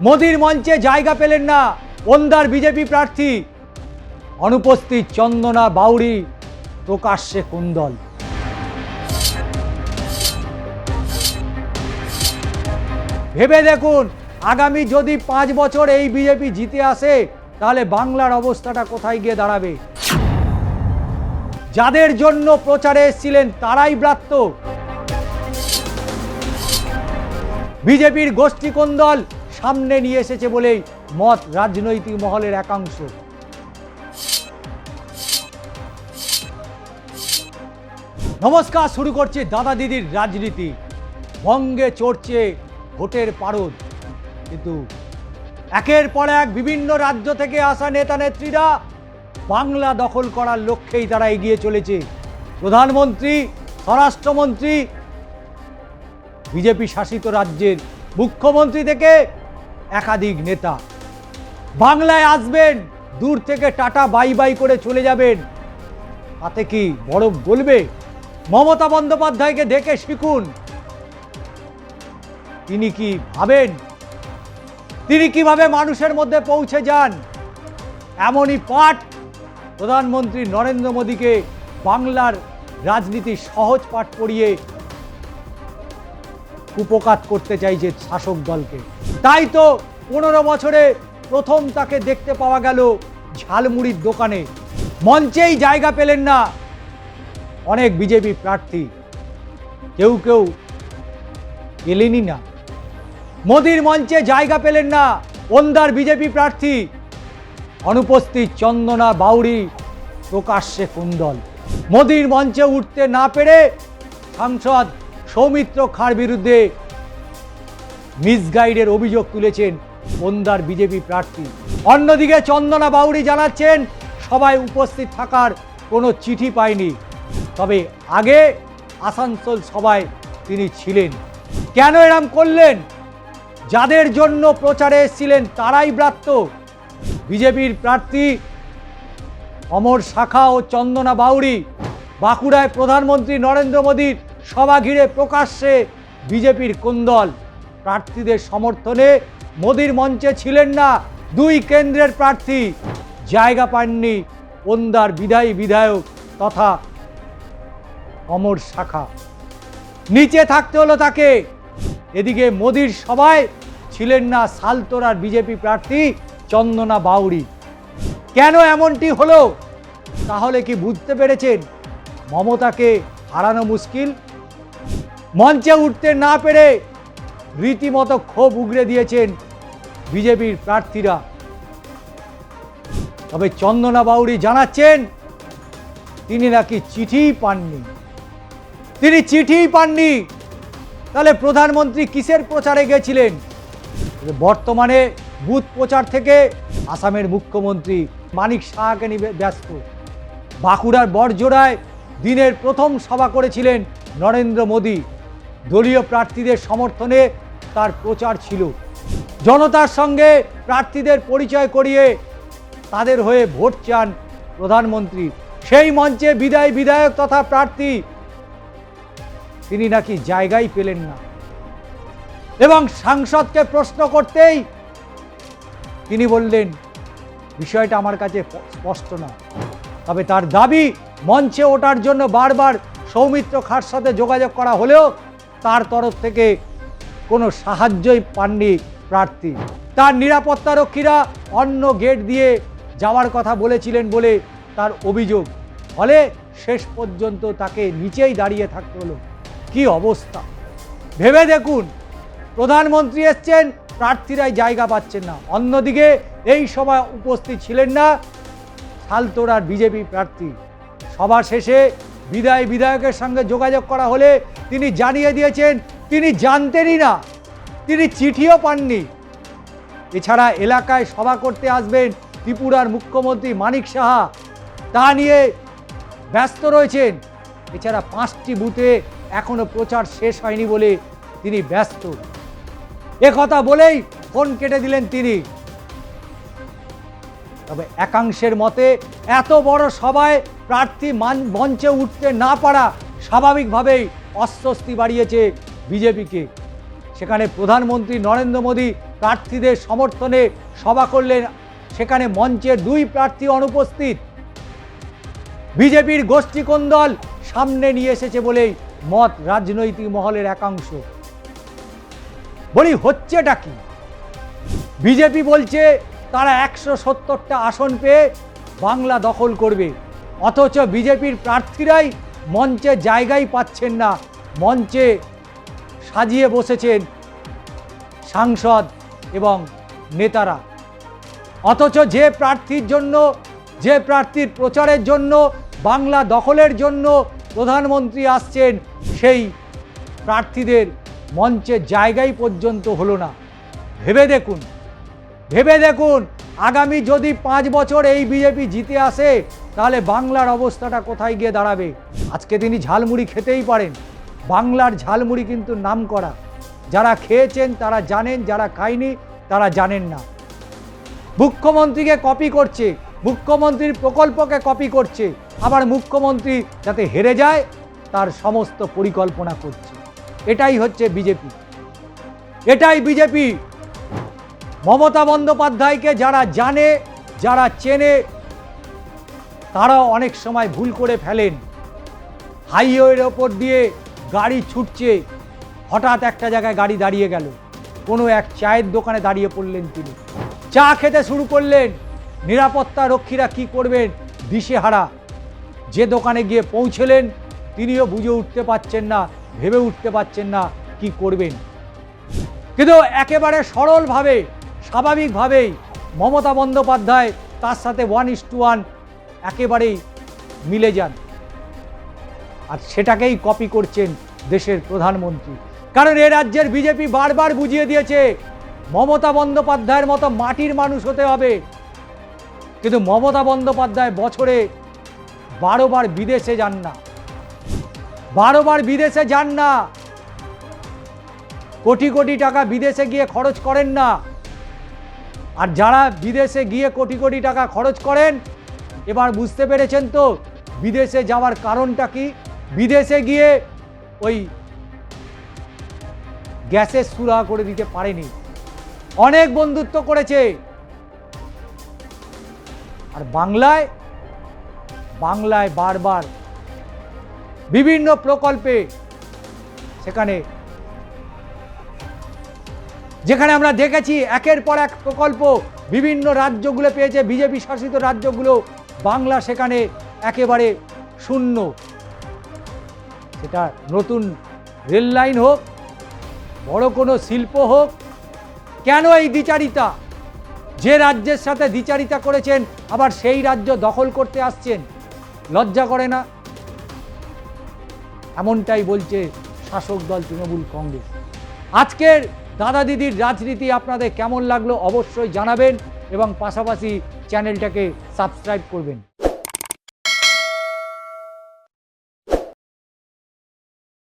মোদির মঞ্চে জায়গা পেলেন না ওন্দার বিজেপি প্রার্থী, অনুপস্থিত চন্দনা বাউরি, প্রকাশ্যে কুন্দল। ভেবে দেখুন, আগামী যদি 5 বছর এই বিজেপি জিতে আসে, তাহলে বাংলার অবস্থাটা কোথায় গিয়ে দাঁড়াবে? যাদের জন্য প্রচারে এসেছিলেন তারাই ব্রাত্য। বিজেপির গোষ্ঠী কোন্দল সামনে নিয়ে এসেছে বলেই মত রাজনৈতিক মহলের একাংশ। নমস্কার, শুরু করছে দাদা দিদির রাজনীতি। বঙ্গে চড়ছে ভোটের পারদ, কিন্তু একের পর এক বিভিন্ন রাজ্য থেকে আসা নেতা নেত্রীরা বাংলা দখল করার লক্ষ্যেই তারা এগিয়ে চলেছে। প্রধানমন্ত্রী, স্বরাষ্ট্রমন্ত্রী, বিজেপি শাসিত রাজ্যের মুখ্যমন্ত্রী থেকে একাধিক নেতা বাংলায় আসবেন, দূর থেকে টাটা বাই বাই করে চলে যাবেন। তাতে কি বরফ গলবে? মমতা বন্দ্যোপাধ্যায়কে দেখে শিখুন, তিনি কি ভাবেন, তিনি কিভাবে মানুষের মধ্যে পৌঁছে যান। এমনই পাঠ প্রধানমন্ত্রী নরেন্দ্র মোদীকে বাংলার রাজনীতির সহজ পাঠ পড়িয়ে কুপকাত করতে চাইছে শাসক দলকে। তাই তো 15 বছরে প্রথম তাকে দেখতে পাওয়া গেল ঝালমুড়ির দোকানে। মঞ্চেই জায়গা পেলেন না অনেক বিজেপি প্রার্থী, কেউ কেউ এলেনই না। মোদির মঞ্চে জায়গা পেলেন না ওন্দার বিজেপি প্রার্থী, অনুপস্থিত চন্দনা বাউরি, প্রকাশ্যে কুন্দল। মোদির মঞ্চে উঠতে না পেরে সাংসদ সৌমিত্র খাঁর বিরুদ্ধে মিসগাইডের অভিযোগ তুলেছেন ওন্দার বিজেপি প্রার্থী। অন্যদিকে চন্দনা বাউরি জানাচ্ছেন সবাই উপস্থিত থাকার কোনো চিঠি পায়নি, তবে আগে আসানসোল সভায় তিনি ছিলেন। কেন এরম করলেন? যাদের জন্য প্রচারে এসেছিলেন তারাই ব্রাত্য। বিজেপির প্রার্থী অমর শাখা ও চন্দনা বাউরি বাঁকুড়ায় প্রধানমন্ত্রী নরেন্দ্র মোদীর সভা ঘিরে প্রকাশ্যে বিজেপির কুন্দল। প্রার্থীদের সমর্থনে মোদীর মঞ্চে ছিলেন না দুই কেন্দ্রের প্রার্থী, জায়গা পাননি ওন্দার বিধায়ক তথা অমর শাখা, নিচে থাকতে হলো তাকে। এদিকে মোদীর সভায় ছিলেন না সালতোরার বিজেপি প্রার্থী চন্দনা বাউরি। কেন এমনটি হলো? তাহলে কি বুঝতে পেরেছেন মমতাকে হারানো মুশকিল? মঞ্চে উঠতে না পেরে রীতিমতো ক্ষোভ উগরে দিয়েছেন বিজেপির প্রার্থীরা। তবে চন্দনা বাউরি জানাচ্ছেন তিনি নাকি চিঠিই পাননি। তিনি চিঠিই পাননি, তাহলে প্রধানমন্ত্রী কিসের প্রচারে গেছিলেন? বর্তমানে বুথ প্রচার থেকে আসামের মুখ্যমন্ত্রী মানিক সাহাকে নিয়ে ব্যস্ত। বাঁকুড়ার বড়জোড়ায় দিনের প্রথম সভা করেছিলেন নরেন্দ্র মোদী। দলীয় প্রার্থীদের সমর্থনে তার প্রচার ছিল। জনতার সঙ্গে প্রার্থীদের পরিচয় করিয়ে তাদের হয়ে ভোট চান প্রধানমন্ত্রী। সেই মঞ্চে বিধায়ক তথা প্রার্থী তিনি নাকি জায়গাই পেলেন না, এবং সাংসদকে প্রশ্ন করতেই তিনি বললেন বিষয়টা আমার কাছে স্পষ্ট না। তবে তার দাবি মঞ্চে ওঠার জন্য বারবার সৌমিত্র খাঁর সাথে যোগাযোগ করা হলেও তার তরফ থেকে কোনো সাহায্যই পাননি প্রার্থী। তার নিরাপত্তারক্ষীরা অন্য গেট দিয়ে যাওয়ার কথা বলেছিলেন বলে তার অভিযোগ। ফলে শেষ পর্যন্ত তাকে নিচেই দাঁড়িয়ে থাকতে হলো। কি অবস্থা ভেবে দেখুন, প্রধানমন্ত্রী এসছেন, প্রার্থীরাই জায়গা পাচ্ছেন না। অন্যদিকে এই সভায় উপস্থিত ছিলেন না সালতোরার বিজেপি প্রার্থী। সভা শেষে বিধায়কের সঙ্গে যোগাযোগ করা হলে তিনি জানিয়ে দিয়েছেন তিনি জানতেনই না, তিনি চিঠিও পাননি। এছাড়া এলাকায় সভা করতে আসবেন ত্রিপুরার মুখ্যমন্ত্রী মানিক সাহা, তা নিয়ে ব্যস্ত রয়েছেন। এছাড়া 5টি বুথে এখনো প্রচার শেষ হয়নি বলে তিনি ব্যস্ত। একথা বলেই ফোন কেটে দিলেন তিনি। তবে একাংশের মতে এত বড় সভায় প্রার্থী মঞ্চে উঠতে না পারা স্বাভাবিকভাবেই অস্বস্তি বাড়িয়েছে বিজেপিকে। সেখানে প্রধানমন্ত্রী নরেন্দ্র মোদী প্রার্থীদের সমর্থনে সভা করলেন, সেখানে মঞ্চের 2 প্রার্থী অনুপস্থিত। বিজেপির গোষ্ঠীকোন্দল সামনে নিয়ে এসেছে বলেই মত রাজনৈতিক মহলের একাংশ। বলি হচ্ছেটা কি? বিজেপি বলছে তারা 170টা আসন পেয়ে বাংলা দখল করবে, অথচ বিজেপির প্রার্থীরাই মঞ্চে জায়গাই পাচ্ছেন না। মঞ্চে সাজিয়ে বসেছেন সাংসদ এবং নেতারা, অথচ যে প্রার্থীর প্রচারের জন্য, বাংলা দখলের জন্য প্রধানমন্ত্রী আসছেন, সেই প্রার্থীদের মঞ্চে জায়গাই পর্যন্ত হলো না। ভেবে দেখুন আগামী যদি 5 বছর এই বিজেপি জিতে আসে, তাহলে বাংলার অবস্থাটা কোথায় গিয়ে দাঁড়াবে। আজকে তিনি ঝালমুড়ি খেতেই পারেন, বাংলার ঝালমুড়ি কিন্তু নামকরা। যারা খেয়েছেন তারা জানেন, যারা খায়নি তারা জানেন না। মুখ্যমন্ত্রীকে কপি করছে, মুখ্যমন্ত্রীর প্রকল্পকে কপি করছে, আবার মুখ্যমন্ত্রী যাতে হেরে যায় তার সমস্ত পরিকল্পনা করছে। এটাই হচ্ছে বিজেপি, এটাই বিজেপি। মমতা বন্দ্যোপাধ্যায়কে যারা জানে, যারা চেনে, তারাও অনেক সময় ভুল করে ফেলেন। হাইওয়ের ওপর দিয়ে গাড়ি ছুটছে, হঠাৎ একটা জায়গায় গাড়ি দাঁড়িয়ে গেল, কোনো এক চায়ের দোকানে দাঁড়িয়ে পড়লেন, তিনি চা খেতে শুরু করলেন। নিরাপত্তা রক্ষীরা কি করবেন দিশেহারা। যে দোকানে গিয়ে পৌঁছলেন তিনিও বুঝে উঠতে পারছেন না, ভেবে উঠতে পারছেন না কি করবেন। কিন্তু একেবারে সরলভাবে, স্বাভাবিকভাবেই মমতা বন্দ্যোপাধ্যায় তার সাথে 1:1 একেবারেই মিলে যান, আর সেটাকেই কপি করছেন দেশের প্রধানমন্ত্রী। কারণ এ রাজ্যের বিজেপি বারবার বুঝিয়ে দিয়েছে মমতা বন্দ্যোপাধ্যায়ের মতো মাটির মানুষ হতে হবে। কিন্তু মমতা বন্দ্যোপাধ্যায় বছরে 12 বার বিদেশে যান না, 12 বার বিদেশে যান না, কোটি কোটি টাকা বিদেশে গিয়ে খরচ করেন না। আর যারা বিদেশে গিয়ে কোটি কোটি টাকা খরচ করেন, এবার বুঝতে পেরেছেন তো বিদেশে যাওয়ার কারণটা কি? বিদেশে গিয়ে ওই গ্যাসের সুরাহা করে দিতে পারেনি, অনেক বন্ধুত্ব করেছে। আর বাংলায় বারবার বিভিন্ন প্রকল্পে, যেখানে আমরা দেখেছি একের পর এক প্রকল্প বিভিন্ন রাজ্যগুলো পেয়েছে, বিজেপি শাসিত রাজ্যগুলো, বাংলা সেখানে একেবারে শূন্য। সেটা নতুন রেল লাইন হোক, বড় কোনো শিল্প হোক, কেন এই দ্বিচারিতা? যে রাজ্যের সাথে দ্বিচারিতা করেছেন আবার সেই রাজ্য দখল করতে আসছেন, লজ্জা করে না? এমনটাই বলছে শাসক দল তৃণমূল কংগ্রেস। আজকের দাদা দিদির রাজনীতি আপনাদের কেমন লাগলো অবশ্যই জানাবেন এবং পাশাপাশি চ্যানেলটাকে সাবস্ক্রাইব করবেন।